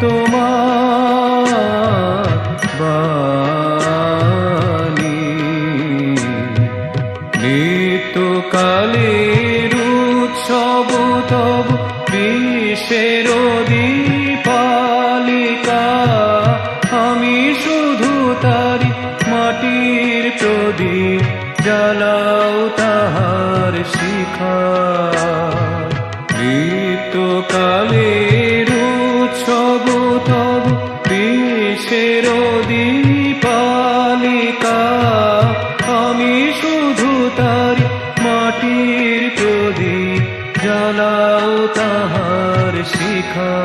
তোমার বাণী। নিত্যকালের উৎসব তব বিশ্বের দীপালিকা, আমি শুধু তারি মাটির প্রদীপ জ্বালাও তাহার শিখা। নিত্যকালের উৎসব তব বিশ্বের দীপালিকা, আমি শুধু তারি মাটির প্রদীপ জ্বালাও তাহার শিখা।